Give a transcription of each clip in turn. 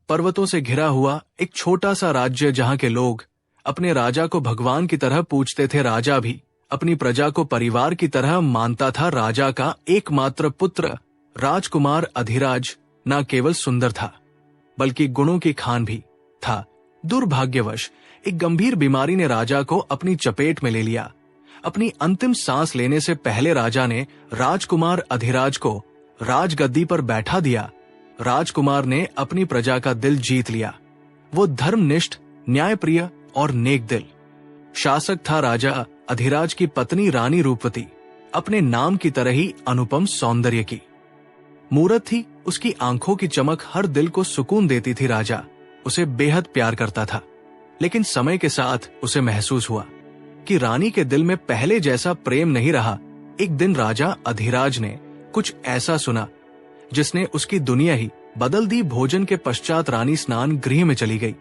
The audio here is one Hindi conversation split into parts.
पर्वतों से घिरा हुआ एक छोटा सा राज्य जहां के लोग अपने राजा को भगवान की तरह पूजते थे। राजा भी अपनी प्रजा को परिवार की तरह मानता था। राजा का एकमात्र पुत्र राजकुमार अधिराज न केवल सुंदर था बल्कि गुणों की खान भी था। दुर्भाग्यवश एक गंभीर बीमारी ने राजा को अपनी चपेट में ले लिया। अपनी अंतिम सांस लेने से पहले राजा ने राजकुमार अधिराज को राजगद्दी पर बैठा दिया। राजकुमार ने अपनी प्रजा का दिल जीत लिया। वो धर्मनिष्ठ, न्यायप्रिय और नेक दिल शासक था। राजा अधिराज की पत्नी रानी रूपवती अपने नाम की तरह ही अनुपम सौंदर्य की मूरत थी। उसकी आंखों की चमक हर दिल को सुकून देती थी। राजा उसे बेहद प्यार करता था, लेकिन समय के साथ उसे महसूस हुआ कि रानी के दिल में पहले जैसा प्रेम नहीं रहा। एक दिन राजा अधिराज ने कुछ ऐसा सुना जिसने उसकी दुनिया ही बदल दी। भोजन के पश्चात रानी स्नान गृह में चली गई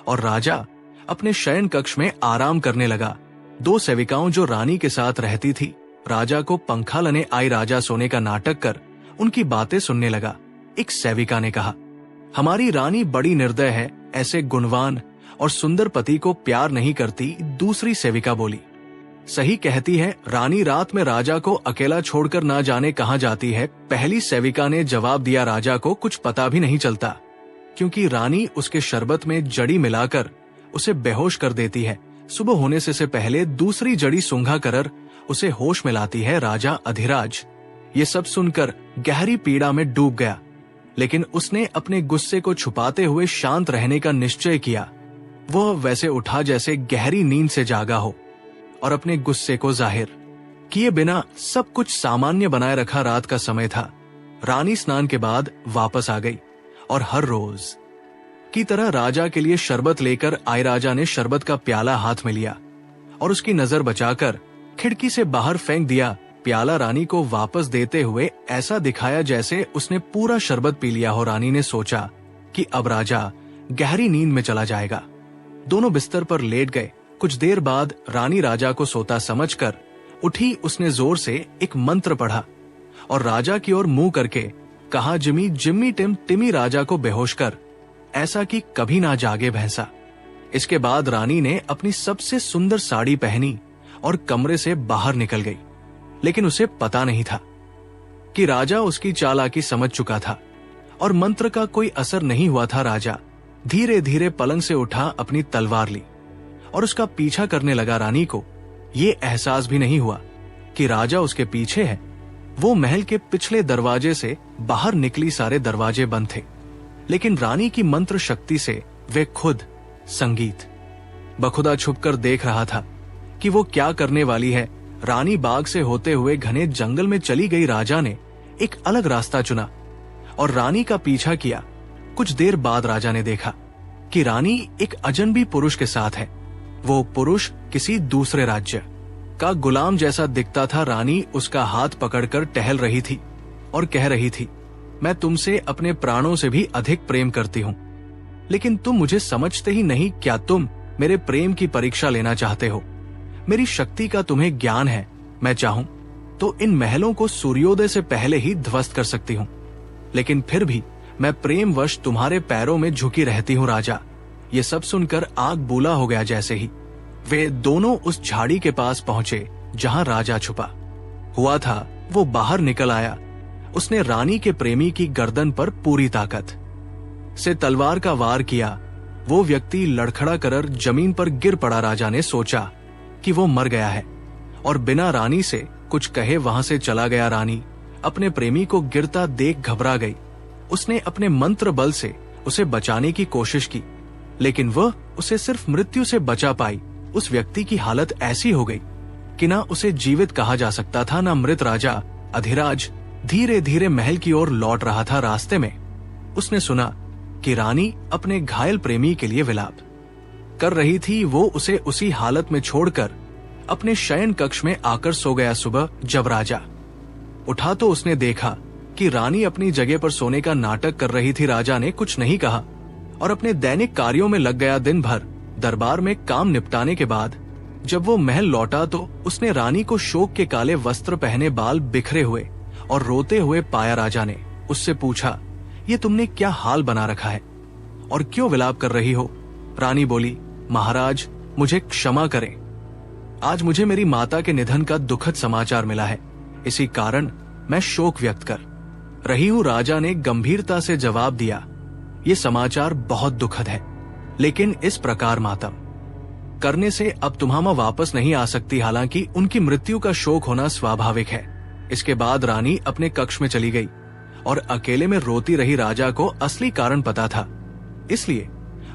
और राजा अपने शयन कक्ष में आराम करने लगा। 2 सेविकाओं जो रानी के साथ रहती थी, राजा को पंखा लने आई राजा सोने का नाटक कर उनकी बातें सुनने लगा। एक सेविका ने कहा, हमारी रानी बड़ी निर्दय है, ऐसे गुणवान और सुंदर पति को प्यार नहीं करती। दूसरी सेविका बोली, सही कहती है, रानी रात में राजा को अकेला छोड़कर ना जाने कहां जाती है। पहली सेविका ने जवाब दिया, राजा को कुछ पता भी नहीं चलता, क्योंकि रानी उसके शरबत में जड़ी मिलाकर उसे बेहोश कर देती है। सुबह होने से पहले दूसरी जड़ी सूंघा कर उसे होश में लाती है। राजा अधिराज ये सब सुनकर गहरी पीड़ा में डूब गया, लेकिन उसने अपने गुस्से को छुपाते हुए शांत रहने का निश्चय किया। वह वैसे उठा जैसे गहरी नींद से जागा हो और अपने गुस्से को जाहिर किए बिना सब कुछ सामान्य बनाए रखा। रात का समय था। रानी स्नान के बाद वापस आ गई और हर रोज की तरह राजा के लिए शरबत लेकर आए। राजा ने शरबत का प्याला हाथ में लिया और उसकी नजर बचाकर खिड़की से बाहर फेंक दिया। प्याला रानी को वापस देते हुए ऐसा दिखाया जैसे उसने पूरा शरबत पी लिया हो। रानी ने सोचा कि अब राजा गहरी नींद में चला जाएगा। दोनों बिस्तर पर लेट गए। कुछ देर बाद रानी राजा को सोता समझकर उठी। उसने जोर से एक मंत्र पढ़ा और राजा की ओर मुंह करके कहा, जिमी जिम्मी टिम टिमी राजा को बेहोश कर, ऐसा कि कभी ना जागे भैंसा। इसके बाद रानी ने अपनी सबसे सुंदर साड़ी पहनी और कमरे से बाहर निकल गई, लेकिन उसे पता नहीं था कि राजा उसकी चालाकी समझ चुका था और मंत्र का कोई असर नहीं हुआ था। राजा धीरे धीरे पलंग से उठा, अपनी तलवार ली और उसका पीछा करने लगा। रानी को ये एहसास भी नहीं हुआ कि राजा उसके पीछे है। वो महल के पिछले दरवाजे से बाहर निकली। सारे दरवाजे बंद थे, लेकिन रानी की मंत्र शक्ति से वे खुद संगीत बखुदा छुपकर देख रहा था कि वो क्या करने वाली है। रानी बाग से होते हुए घने जंगल में चली गई। राजा ने एक अलग रास्ता चुना और रानी का पीछा किया। कुछ देर बाद राजा ने देखा कि रानी एक अजनबी पुरुष के साथ है। वो पुरुष किसी दूसरे राज्य का गुलाम जैसा दिखता था। रानी उसका हाथ पकड़कर टहल रही थी और कह रही थी, मैं तुमसे अपने प्राणों से भी अधिक प्रेम करती हूँ, लेकिन तुम मुझे समझते ही नहीं। क्या तुम मेरे प्रेम की परीक्षा लेना चाहते हो? मेरी शक्ति का तुम्हें ज्ञान है। मैं चाहूं तो इन महलों को सूर्योदय से पहले ही ध्वस्त कर सकती हूँ, लेकिन फिर भी मैं प्रेमवश तुम्हारे पैरों में झुकी रहती हूँ। राजा ये सब सुनकर आग बूला हो गया। जैसे ही वे दोनों उस झाड़ी के पास पहुंचे जहां राजा छुपा हुआ था, वो बाहर निकल आया। उसने रानी के प्रेमी की गर्दन पर पूरी ताकत से तलवार का वार किया। वो व्यक्ति लड़खड़ा कर जमीन पर गिर पड़ा। राजा ने सोचा कि वो मर गया है और बिना रानी से कुछ कहे वहां से चला गया। रानी अपने प्रेमी को गिरता देख घबरा गई। उसने अपने मंत्र बल से उसे बचाने की कोशिश की, लेकिन वह उसे सिर्फ मृत्यु से बचा पाई। उस व्यक्ति की हालत ऐसी हो गई कि ना उसे जीवित कहा जा सकता था, ना मृत। राजा अधिराज धीरे धीरे महल की ओर लौट रहा था। रास्ते में उसने सुना कि रानी अपने घायल प्रेमी के लिए विलाप कर रही थी। वो उसे उसी हालत में छोड़कर अपने शयन कक्ष में आकर सो गया। सुबह जब राजा उठा तो उसने देखा कि रानी अपनी जगह पर सोने का नाटक कर रही थी। राजा ने कुछ नहीं कहा और अपने दैनिक कार्यों में लग गया। दिन भर दरबार में काम निपटाने के बाद जब वो महल लौटा तो उसने रानी को शोक के काले वस्त्र पहने, बाल बिखरे हुए और रोते हुए पाया। राजा ने उससे पूछा, ये तुमने क्या हाल बना रखा है और क्यों विलाप कर रही हो? रानी बोली, महाराज, मुझे क्षमा करें। आज मुझे मेरी माता के निधन का दुखद समाचार मिला है, इसी कारण मैं शोक व्यक्त कर रही हूं। राजा ने गंभीरता से जवाब दिया, ये समाचार बहुत दुखद है, लेकिन इस प्रकार मातम करने से अब तुम्हामा वापस नहीं आ सकती। हालांकि उनकी मृत्यु का शोक होना स्वाभाविक है। इसके बाद रानी अपने कक्ष में चली गई और अकेले में रोती रही। राजा को असली कारण पता था, इसलिए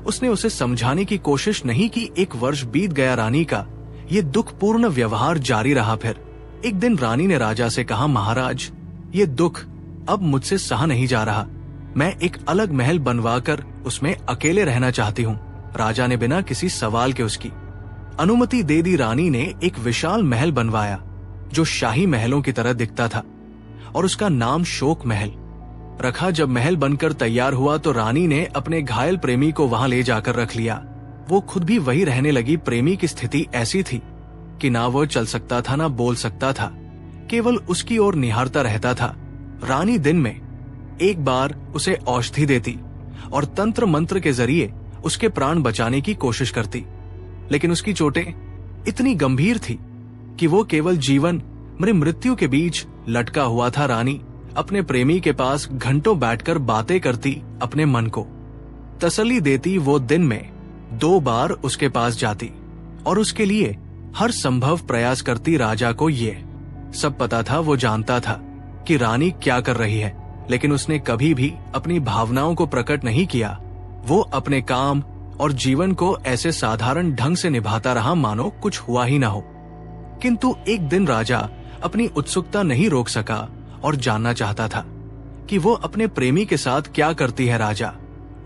उसने उसे समझाने की कोशिश नहीं की। 1 वर्ष बीत गया, रानी का ये दुखपूर्ण व्यवहार जारी रहा। फिर एक दिन रानी ने राजा से कहा, महाराज, ये दुख अब मुझसे सहा नहीं जा रहा। मैं एक अलग महल बनवाकर उसमें अकेले रहना चाहती हूँ। राजा ने बिना किसी सवाल के उसकी अनुमति दे दी। रानी ने एक विशाल महल बनवाया जो शाही महलों की तरह दिखता था और उसका नाम शोक महल रखा। जब महल बनकर तैयार हुआ तो रानी ने अपने घायल प्रेमी को वहां ले जाकर रख लिया। वो खुद भी वही रहने लगी। प्रेमी की स्थिति ऐसी थी कि ना वो चल सकता था ना बोल सकता था, केवल उसकी ओर निहारता रहता था। रानी दिन में एक बार उसे औषधि देती और तंत्र मंत्र के जरिए उसके प्राण बचाने की कोशिश करती, लेकिन उसकी चोटें इतनी गंभीर थी कि वो केवल जीवन मृत्यु के बीच लटका हुआ था। रानी अपने प्रेमी के पास घंटों बैठकर बातें करती, अपने मन को तसल्ली देती। वो दिन में 2 बार उसके पास जाती और उसके लिए हर संभव प्रयास करती। राजा को ये सब पता था, वो जानता था कि रानी क्या कर रही है, लेकिन उसने कभी भी अपनी भावनाओं को प्रकट नहीं किया। वो अपने काम और जीवन को ऐसे साधारण ढंग से निभाता रहा मानो कुछ हुआ ही ना हो। किंतु एक दिन राजा अपनी उत्सुकता नहीं रोक सका और जानना चाहता था कि वो अपने प्रेमी के साथ क्या करती है। राजा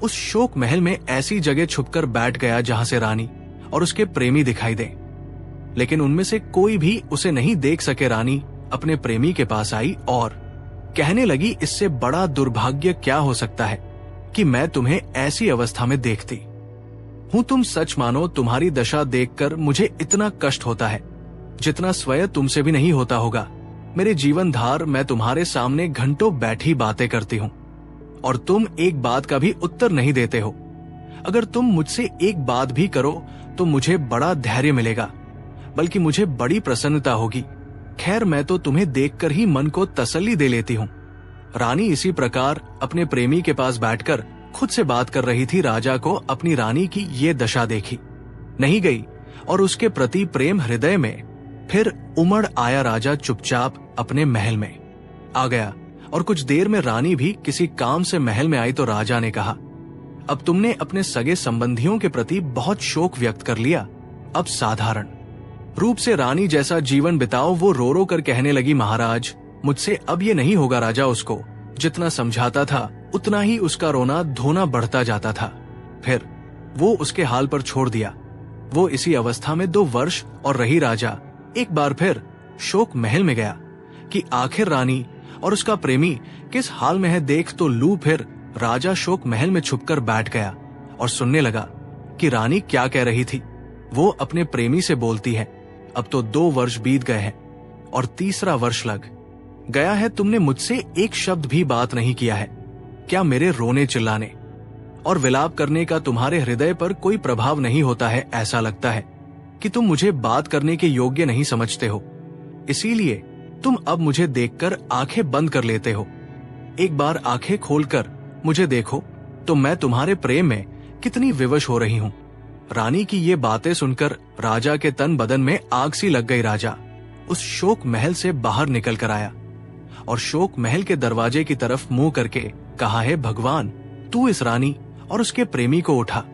उस शोक महल में ऐसी जगह छुपकर बैठ गया जहां से रानी और उसके प्रेमी दिखाई दे, लेकिन उनमें से कोई भी उसे नहीं देख सके। रानी अपने प्रेमी के पास आई और कहने लगी, इससे बड़ा दुर्भाग्य क्या हो सकता है कि मैं तुम्हें ऐसी अवस्था में देखती हूं। तुम सच मानो, तुम्हारी दशा देखकर मुझे इतना कष्ट होता है जितना स्वयं तुमसे भी नहीं होता होगा। मेरे जीवन धार मैं तुम्हारे सामने घंटों बैठी बातें करती हूँ और तुम एक बात का भी उत्तर नहीं देते हो। अगर तुम मुझसे एक बात भी करो तो मुझे बड़ा धैर्य मिलेगा, बल्कि मुझे बड़ी प्रसन्नता होगी। खैर, मैं तो तुम्हें देखकर ही मन को तसल्ली दे लेती हूँ। रानी इसी प्रकार अपने प्रेमी के पास बैठकर खुद से बात कर रही थी। राजा को अपनी रानी की ये दशा देखी नहीं गई और उसके प्रति प्रेम हृदय में फिर उमड़ आया। राजा चुपचाप अपने महल में आ गया और कुछ देर में रानी भी किसी काम से महल में आई तो राजा ने कहा, अब तुमने अपने सगे संबंधियों के प्रति बहुत शोक व्यक्त कर लिया। अब साधारण रूप से रानी जैसा जीवन बिताओ। वो रो रो कर कहने लगी, महाराज, मुझसे अब ये नहीं होगा। राजा उसको जितना समझाता था उतना ही उसका रोना धोना बढ़ता जाता था। फिर वो उसके हाल पर छोड़ दिया। वो इसी अवस्था में 2 वर्ष और रही। राजा एक बार फिर शोक महल में गया कि आखिर रानी और उसका प्रेमी किस हाल में है देख तो लू। फिर राजा शोक महल में छुपकर बैठ गया और सुनने लगा कि रानी क्या कह रही थी। वो अपने प्रेमी से बोलती है, अब तो 2 वर्ष बीत गए हैं और 3रा वर्ष लग गया है। तुमने मुझसे एक शब्द भी बात नहीं किया है। क्या मेरे रोने चिल्लाने और विलाप करने का तुम्हारे हृदय पर कोई प्रभाव नहीं होता है? ऐसा लगता है कि तुम मुझे बात करने के योग्य नहीं समझते हो, इसीलिए तुम अब मुझे देखकर आंखें बंद कर लेते हो। एक बार आंखें खोलकर मुझे देखो तो मैं तुम्हारे प्रेम में कितनी विवश हो रही हूँ। रानी की ये बातें सुनकर राजा के तन बदन में आग सी लग गई। राजा उस शोक महल से बाहर निकल कर आया और शोक महल के दरवाजे की तरफ मुंह करके कहा, है भगवान, तू इस रानी और उसके प्रेमी को उठा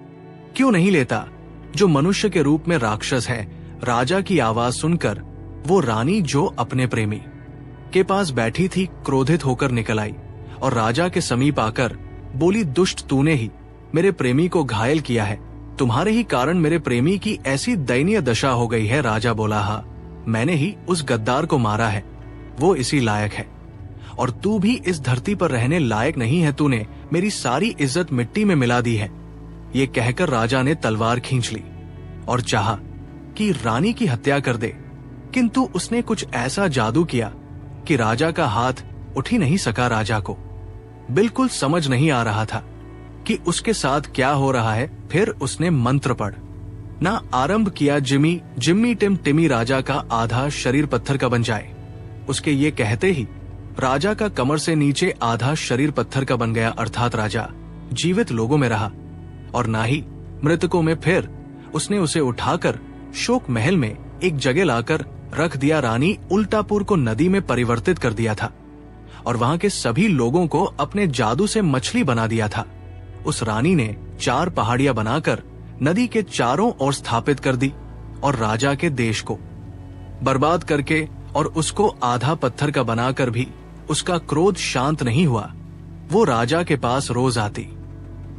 क्यों नहीं लेता जो मनुष्य के रूप में राक्षस है। राजा की आवाज सुनकर वो रानी जो अपने प्रेमी के पास बैठी थी क्रोधित होकर निकल आई और राजा के समीप आकर बोली, दुष्ट, तूने ही मेरे प्रेमी को घायल किया है। तुम्हारे ही कारण मेरे प्रेमी की ऐसी दयनीय दशा हो गई है। राजा बोला, हाँ, मैंने ही उस गद्दार को मारा है, वो इसी लायक है और तू भी इस धरती पर रहने लायक नहीं है। तूने मेरी सारी इज्जत मिट्टी में मिला दी है। ये कहकर राजा ने तलवार खींच ली और चाहा कि रानी की हत्या कर दे, किंतु उसने कुछ ऐसा जादू किया कि राजा का हाथ उठ ही नहीं सका। राजा को बिल्कुल समझ नहीं आ रहा था कि उसके साथ क्या हो रहा है। फिर उसने मंत्र पढ़ ना आरंभ किया, जिमी जिम्मी टिम टिमी राजा का आधा शरीर पत्थर का बन जाए। उसके ये कहते ही राजा का कमर से नीचे आधा शरीर पत्थर का बन गया, अर्थात राजा जीवित लोगों में रहा और ना ही मृतकों में। फिर उसने उसे उठाकर शोक महल में एक जगह लाकर रख दिया। रानी उल्टापुर को नदी में परिवर्तित कर दिया था और वहां के सभी लोगों को अपने जादू से मछली बना दिया था। उस रानी ने 4 पहाड़ियां बनाकर नदी के चारों ओर स्थापित कर दी और राजा के देश को बर्बाद करके और उसको आधा पत्थर का बनाकर भी उसका क्रोध शांत नहीं हुआ। वो राजा के पास रोज आती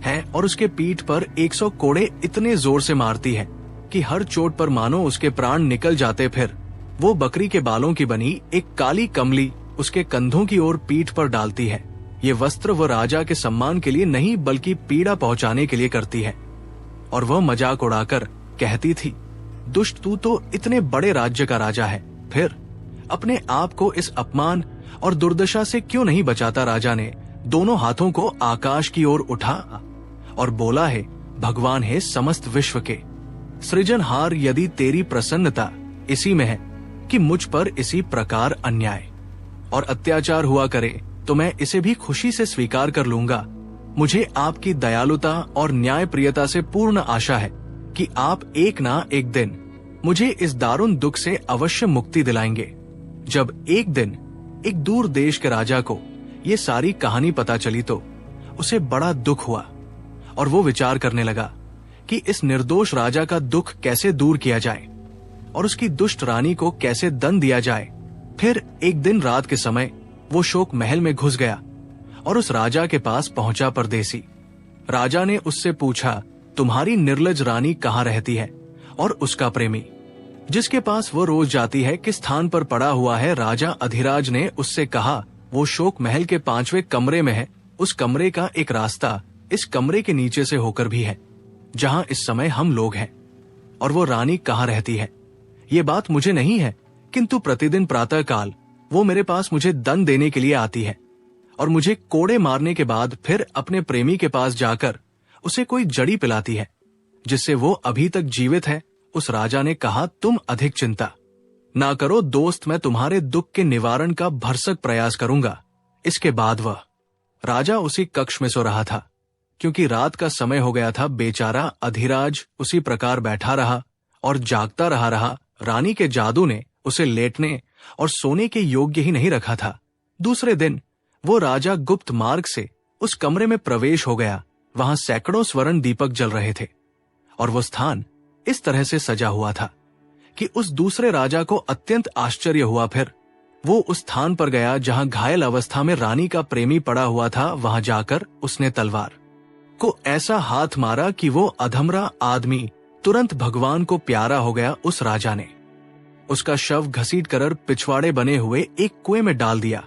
है और उसके पीठ पर 100 कोड़े इतने जोर से मारती है कि हर चोट पर मानो उसके प्राण निकल जाते। फिर वो बकरी के बालों की बनी एक काली कमली उसके कंधों की ओर पीठ पर डालती है। ये वस्त्र वह राजा के सम्मान के लिए नहीं बल्कि पीड़ा पहुंचाने के लिए करती है। और वह मजाक उड़ाकर कहती थी, दुष्ट तू तो इतने बड़े राज्य का राजा है, फिर अपने आप को इस अपमान और दुर्दशा से क्यों नहीं बचाता। राजा ने दोनों हाथों को आकाश की ओर उठा और बोला है, भगवान है समस्त विश्व के सृजनहार, यदि तेरी प्रसन्नता इसी में है कि मुझ पर इसी प्रकार अन्याय और अत्याचार हुआ करे तो मैं इसे भी खुशी से स्वीकार कर लूंगा। मुझे आपकी दयालुता और न्याय प्रियता से पूर्ण आशा है कि आप एक ना एक दिन मुझे इस दारुण दुख से अवश्य मुक्ति दिलाएंगे। जब एक दिन एक दूर देश के राजा को ये सारी कहानी पता चली तो उसे बड़ा दुख हुआ और वो विचार करने लगा कि इस निर्दोष राजा का दुख कैसे दूर किया जाए और उसकी दुष्ट रानी को कैसे दंड दिया जाए। फिर एक दिन रात के समय वो शोक महल में घुस गया और उस राजा के पास पहुंचा परदेसी। राजा ने उससे पूछा, तुम्हारी निर्लज रानी कहाँ रहती है और उसका प्रेमी जिसके पास वो रोज जाती है किस स्थान पर पड़ा हुआ है। राजा अधिराज ने उससे कहा, वो शोक महल के 5वें कमरे में है। उस कमरे का एक रास्ता इस कमरे के नीचे से होकर भी है जहां इस समय हम लोग हैं। और वो रानी कहाँ रहती है ये बात मुझे नहीं है, किंतु प्रतिदिन प्रातः काल वो मेरे पास मुझे दंड देने के लिए आती है और मुझे कोड़े मारने के बाद फिर अपने प्रेमी के पास जाकर उसे कोई जड़ी पिलाती है जिससे वो अभी तक जीवित है। उस राजा ने कहा, तुम अधिक चिंता ना करो दोस्त, मैं तुम्हारे दुख के निवारण का भरसक प्रयास करूंगा। इसके बाद वह राजा उसी कक्ष में सो रहा था क्योंकि रात का समय हो गया था। बेचारा अधिराज उसी प्रकार बैठा रहा और जागता रहा। रानी के जादू ने उसे लेटने और सोने के योग्य ही नहीं रखा था। दूसरे दिन वो राजा गुप्त मार्ग से उस कमरे में प्रवेश हो गया। वहां सैकड़ों स्वर्ण दीपक जल रहे थे और वो स्थान इस तरह से सजा हुआ था कि उस दूसरे राजा को अत्यंत आश्चर्य हुआ। फिर वो उस स्थान पर गया जहां घायल अवस्था में रानी का प्रेमी पड़ा हुआ था। वहां जाकर उसने तलवार को ऐसा हाथ मारा कि वो अधमरा आदमी तुरंत भगवान को प्यारा हो गया। उस राजा ने उसका शव घसीट कर पिछवाड़े बने हुए एक कुएं में डाल दिया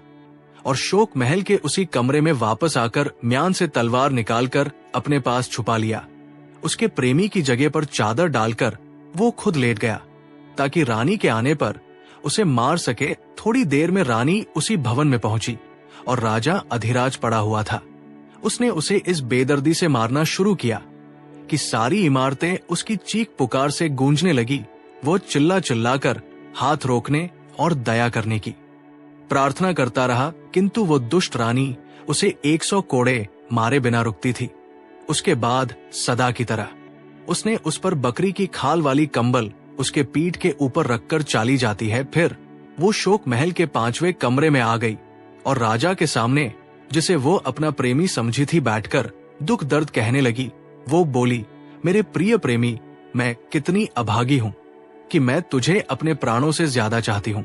और शोक महल के उसी कमरे में वापस आकर म्यान से तलवार निकालकर अपने पास छुपा लिया। उसके प्रेमी की जगह पर चादर डालकर वो खुद लेट गया ताकि रानी के आने पर उसे मार सके। थोड़ी देर में रानी उसी भवन में पहुंची और राजा अधिराज पड़ा हुआ था। उसने उसे इस बेदर्दी से मारना शुरू किया कि सारी इमारतें उसकी चीख पुकार से गूंजने लगी। वो चिल्ला चिल्लाकर हाथ रोकने और दया करने की प्रार्थना करता रहा, किंतु वो दुष्ट रानी उसे 100 कोड़े मारे बिना रुकती थी। उसके बाद सदा की तरह उसने उस पर बकरी की खाल वाली कंबल उसके पीठ के ऊपर रखकर चाली जाती है। फिर वो शोक महल के 5वें कमरे में आ गई और राजा के सामने, जिसे वो अपना प्रेमी समझी थी, बैठकर दुख दर्द कहने लगी। वो बोली, मेरे प्रिय प्रेमी, मैं कितनी अभागी हूँ कि मैं तुझे अपने प्राणों से ज्यादा चाहती हूँ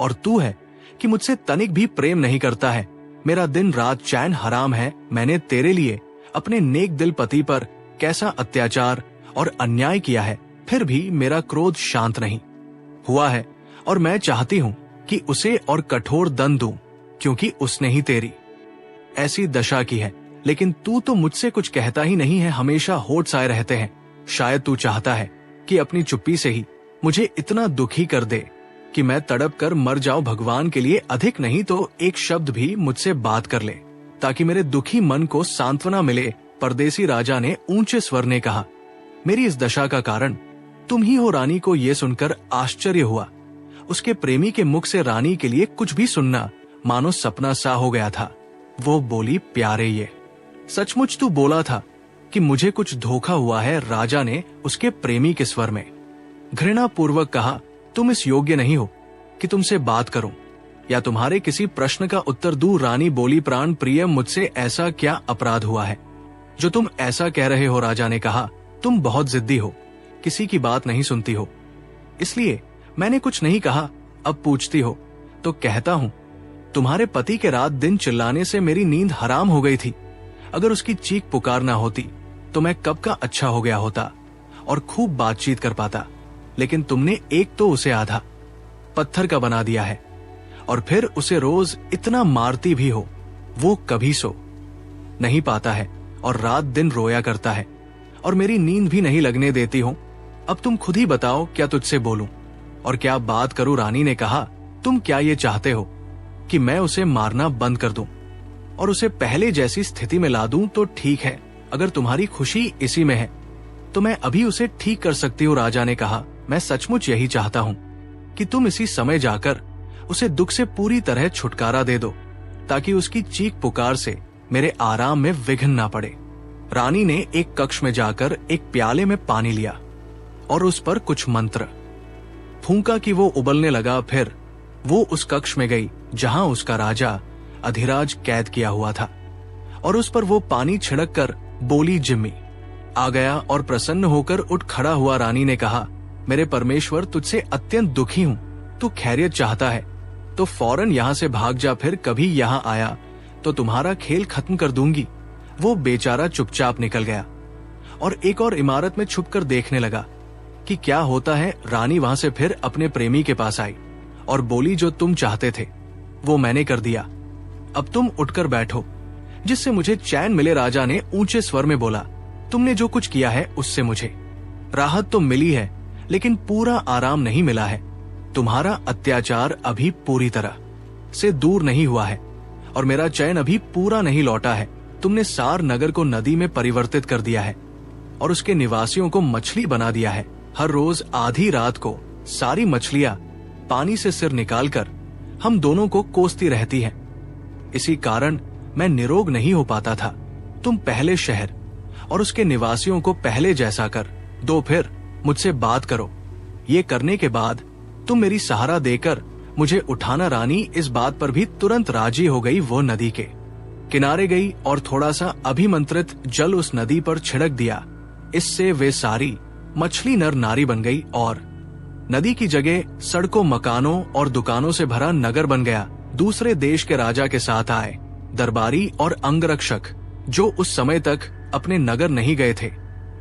और तू है कि मुझसे तनिक भी प्रेम नहीं करता है। मेरा दिन रात चैन हराम है। मैंने तेरे लिए अपने नेक दिल पति पर कैसा अत्याचार और अन्याय किया है, फिर भी मेरा क्रोध शांत नहीं हुआ है और मैं चाहती हूँ कि उसे और कठोर दंड दूं, क्योंकि उसने ही तेरी ऐसी दशा की है। लेकिन तू तो मुझसे कुछ कहता ही नहीं है, हमेशा होठ साए रहते हैं। शायद तू चाहता है कि अपनी चुप्पी से ही मुझे इतना दुखी कर दे कि मैं तड़प कर मर जाऊं। भगवान के लिए अधिक नहीं तो एक शब्द भी मुझसे बात कर ले ताकि मेरे दुखी मन को सांत्वना मिले परदेसी राजा ने ऊंचे स्वर ने कहा, मेरी इस दशा का कारण तुम ही हो। रानी को यह सुनकर आश्चर्य हुआ। उसके प्रेमी के मुख से रानी के लिए कुछ भी सुनना मानो सपना सा हो गया था। वो बोली, प्यारे, ये सचमुच तू बोला था कि मुझे कुछ धोखा हुआ है। राजा ने उसके प्रेमी के स्वर में घृणा पूर्वक कहा, तुम इस योग्य नहीं हो कि तुमसे बात करूं या तुम्हारे किसी प्रश्न का उत्तर दूं। रानी बोली, प्राण प्रिय, मुझसे ऐसा क्या अपराध हुआ है जो तुम ऐसा कह रहे हो? राजा ने कहा, तुम बहुत जिद्दी हो, किसी की बात नहीं सुनती हो, इसलिए मैंने कुछ नहीं कहा। अब पूछती हो तो कहता हूं, तुम्हारे पति के रात दिन चिल्लाने से मेरी नींद हराम हो गई थी। अगर उसकी चीख पुकार ना होती तो मैं कब का अच्छा हो गया होता और खूब बातचीत कर पाता, लेकिन तुमने एक तो उसे आधा पत्थर का बना दिया है और फिर उसे रोज इतना मारती भी हो। वो कभी सो नहीं पाता है और रात दिन रोया करता है और मेरी नींद भी नहीं लगने देती हो। अब तुम खुद ही बताओ, क्या तुझसे बोलूं और क्या बात करूं? रानी ने कहा, तुम क्या ये चाहते हो कि मैं उसे मारना बंद कर दूं और उसे पहले जैसी स्थिति में ला दूं? तो ठीक है, अगर तुम्हारी खुशी इसी में है तो मैं अभी उसे ठीक कर सकती हूँ। राजा ने कहा, मैं सचमुच यही चाहता हूँ कि तुम इसी समय जाकर उसे दुख से पूरी तरह छुटकारा दे दो, ताकि उसकी चीख पुकार से मेरे आराम में विघ्न ना पड़े। रानी ने एक कक्ष में जाकर एक प्याले में पानी लिया और उस पर कुछ मंत्र फूंका कि वो उबलने लगा। फिर वो उस कक्ष में गई जहां उसका राजा अधिराज कैद किया हुआ था और उस पर वो पानी छिड़क कर बोली, जिम्मी आ गया और प्रसन्न होकर उठ खड़ा हुआ। रानी ने कहा, मेरे परमेश्वर, तुझसे अत्यंत दुखी हूं। तू खैरियत चाहता है तो फौरन यहां से भाग जा, फिर कभी यहां आया तो तुम्हारा खेल खत्म कर दूंगी। वो बेचारा चुपचाप निकल गया और एक और इमारत में छुपकर देखने लगा कि क्या होता है। रानी वहां से फिर अपने प्रेमी के पास आई और बोली, जो तुम चाहते थे वो मैंने कर दिया, अब तुम उठकर बैठो जिससे मुझे चैन मिले। राजा ने ऊंचे स्वर में बोला, तुमने जो कुछ किया है उससे मुझे राहत तो मिली है, लेकिन पूरा आराम नहीं मिला है। तुम्हारा अत्याचार अभी पूरी तरह से दूर नहीं हुआ है और मेरा चैन अभी पूरा नहीं लौटा है। तुमने सार नगर को नदी में परिवर्तित कर दिया है और उसके निवासियों को मछली बना दिया है। हर रोज आधी रात को सारी मछलियां पानी से सिर निकालकर हम दोनों को कोसती रहती हैं। इसी कारण मैं निरोग नहीं हो पाता था। तुम पहले शहर और उसके निवासियों को पहले जैसा कर दो, फिर मुझसे बात करो। ये करने के बाद तुम मेरी सहारा देकर मुझे उठाना। रानी इस बात पर भी तुरंत राजी हो गई। वो नदी के किनारे गई और थोड़ा सा अभिमंत्रित जल उस नदी पर छिड़क दिया। इससे वे सारी मछली नर नारी बन गई और नदी की जगह सड़कों, मकानों और दुकानों से भरा नगर बन गया। दूसरे देश के राजा के साथ आए दरबारी और अंगरक्षक, जो उस समय तक अपने नगर नहीं गए थे,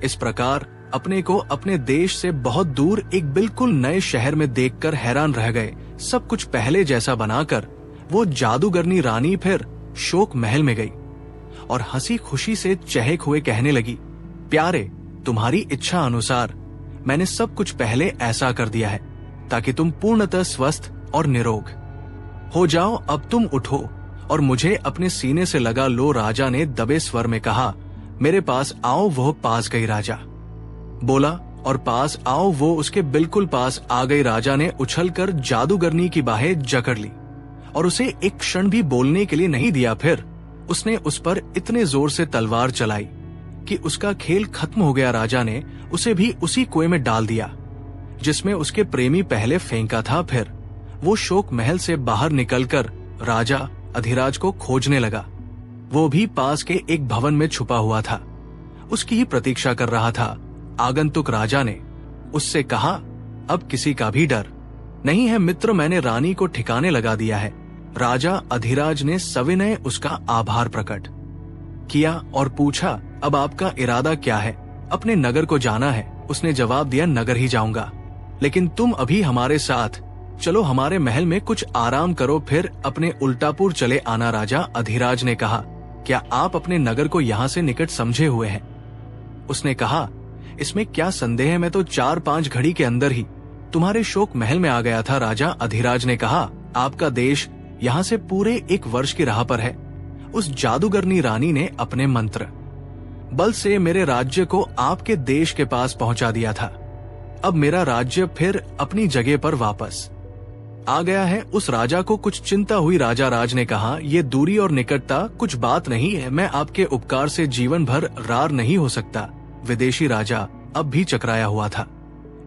इस प्रकार अपने को अपने देश से बहुत दूर एक बिल्कुल नए शहर में देखकर हैरान रह गए। सब कुछ पहले जैसा बनाकर वो जादूगरनी रानी फिर शोक महल में गई और हंसी खुशी से चहक हुए कहने लगी, प्यारे, तुम्हारी इच्छा अनुसार मैंने सब कुछ पहले ऐसा कर दिया है ताकि तुम पूर्णतः स्वस्थ और निरोग हो जाओ। अब तुम उठो और मुझे अपने सीने से लगा लो। राजा ने दबे स्वर में कहा, मेरे पास आओ। वह पास गई। राजा बोला और पास आओ। वो उसके बिल्कुल पास आ गई। राजा ने उछलकर जादूगरनी की बाहें जकड़ ली और उसे एक क्षण भी बोलने के लिए नहीं दिया। फिर उसने उस पर इतने जोर से तलवार चलाई कि उसका खेल खत्म हो गया। राजा ने उसे भी उसी कुएं में डाल दिया जिसमें उसके प्रेमी पहले फेंका था। फिर वो शोक महल से बाहर निकलकर राजा अधिराज को खोजने लगा। वो भी पास के एक भवन में छुपा हुआ था, उसकी ही प्रतीक्षा कर रहा था। आगंतुक राजा ने उससे कहा, अब किसी का भी डर नहीं है मित्र, मैंने रानी को ठिकाने लगा दिया है। राजा अधिराज ने सविनय उसका आभार प्रकट किया और पूछा, अब आपका इरादा क्या है? अपने नगर को जाना है। उसने जवाब दिया, नगर ही जाऊंगा, लेकिन तुम अभी हमारे साथ चलो, हमारे महल में कुछ आराम करो, फिर अपने उल्टापुर चले आना। राजा अधिराज ने कहा, क्या आप अपने नगर को यहाँ से निकट समझे हुए हैं? उसने कहा, इसमें क्या संदेह है, मैं तो 4-5 घड़ी के अंदर ही तुम्हारे शोक महल में आ गया था। राजा अधिराज ने कहा, आपका देश यहाँ से पूरे 1 वर्ष की राह पर है। उस जादूगरनी रानी ने अपने मंत्र बल से मेरे राज्य को आपके देश के पास पहुंचा दिया था। अब मेरा राज्य फिर अपनी जगह पर वापस आ गया है। उस राजा को कुछ चिंता हुई। राजा राज ने कहा, ये दूरी और निकटता कुछ बात नहीं है, मैं आपके उपकार से जीवन भर रार नहीं हो सकता। विदेशी राजा अब भी चकराया हुआ था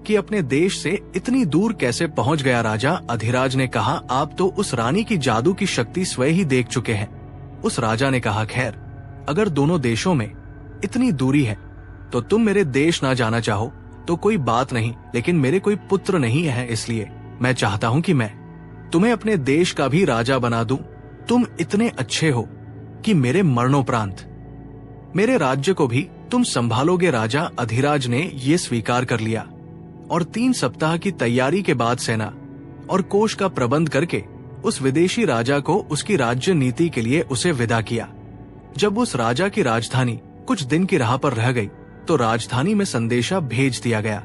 कि अपने देश से इतनी दूर कैसे पहुंच गया। राजा अधिराज ने कहा, आप तो उस रानी की जादू की शक्ति स्वयं ही देख चुके हैं। उस राजा ने कहा, खैर, अगर दोनों देशों में इतनी दूरी है तो तुम मेरे देश ना जाना चाहो तो कोई बात नहीं, लेकिन मेरे कोई पुत्र नहीं है, इसलिए मैं चाहता हूं कि मैं तुम्हें अपने देश का भी राजा बना दूं। तुम इतने अच्छे हो कि मेरे मरणोपरांत मेरे राज्य को भी तुम संभालोगे। राजा अधिराज ने ये स्वीकार कर लिया और 3 सप्ताह की तैयारी के बाद सेना और कोष का प्रबंध करके उस विदेशी राजा को उसकी राज्य नीति के लिए उसे विदा किया। जब उस राजा की राजधानी कुछ दिन की राह पर रह गई तो राजधानी में संदेशा भेज दिया गया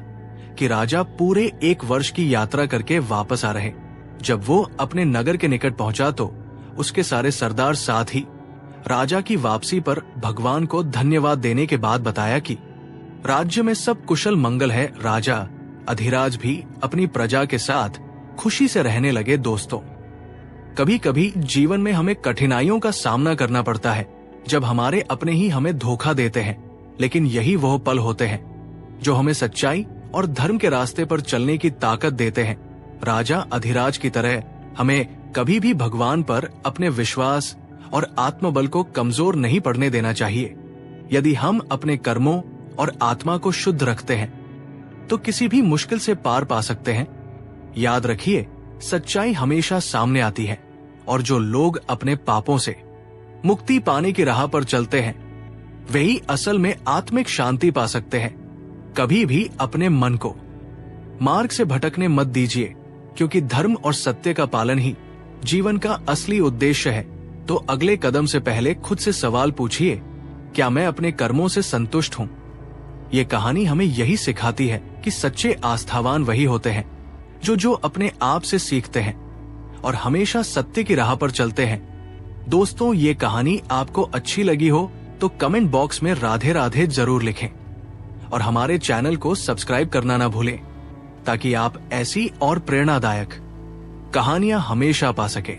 कि राजा पूरे 1 वर्ष की यात्रा करके वापस आ रहे। जब वो अपने नगर के निकट पहुंचा तो उसके सारे सरदार साथ ही राजा की वापसी पर भगवान को धन्यवाद देने के बाद बताया कि राज्य में सब कुशल मंगल है। राजा अधिराज भी अपनी प्रजा के साथ खुशी से रहने लगे। दोस्तों, कभी कभी जीवन में हमें कठिनाइयों का सामना करना पड़ता है जब हमारे अपने ही हमें धोखा देते हैं, लेकिन यही वह पल होते हैं जो हमें सच्चाई और धर्म के रास्ते पर चलने की ताकत देते हैं। राजा अधिराज की तरह हमें कभी भी भगवान पर अपने विश्वास और आत्मबल को कमजोर नहीं पड़ने देना चाहिए। यदि हम अपने कर्मों और आत्मा को शुद्ध रखते हैं तो किसी भी मुश्किल से पार पा सकते हैं। याद रखिए, सच्चाई हमेशा सामने आती है और जो लोग अपने पापों से मुक्ति पाने की राह पर चलते हैं वही असल में आत्मिक शांति पा सकते हैं। कभी भी अपने मन को मार्ग से भटकने मत दीजिए, क्योंकि धर्म और सत्य का पालन ही जीवन का असली उद्देश्य है। तो अगले कदम से पहले खुद से सवाल पूछिए, क्या मैं अपने कर्मों से संतुष्ट हूं? ये कहानी हमें यही सिखाती है कि सच्चे आस्थावान वही होते हैं जो अपने आप से सीखते हैं और हमेशा सत्य की राह पर चलते हैं। दोस्तों, ये कहानी आपको अच्छी लगी हो तो कमेंट बॉक्स में राधे राधे जरूर लिखें और हमारे चैनल को सब्सक्राइब करना ना भूलें ताकि आप ऐसी और प्रेरणादायक कहानियां हमेशा पा सके।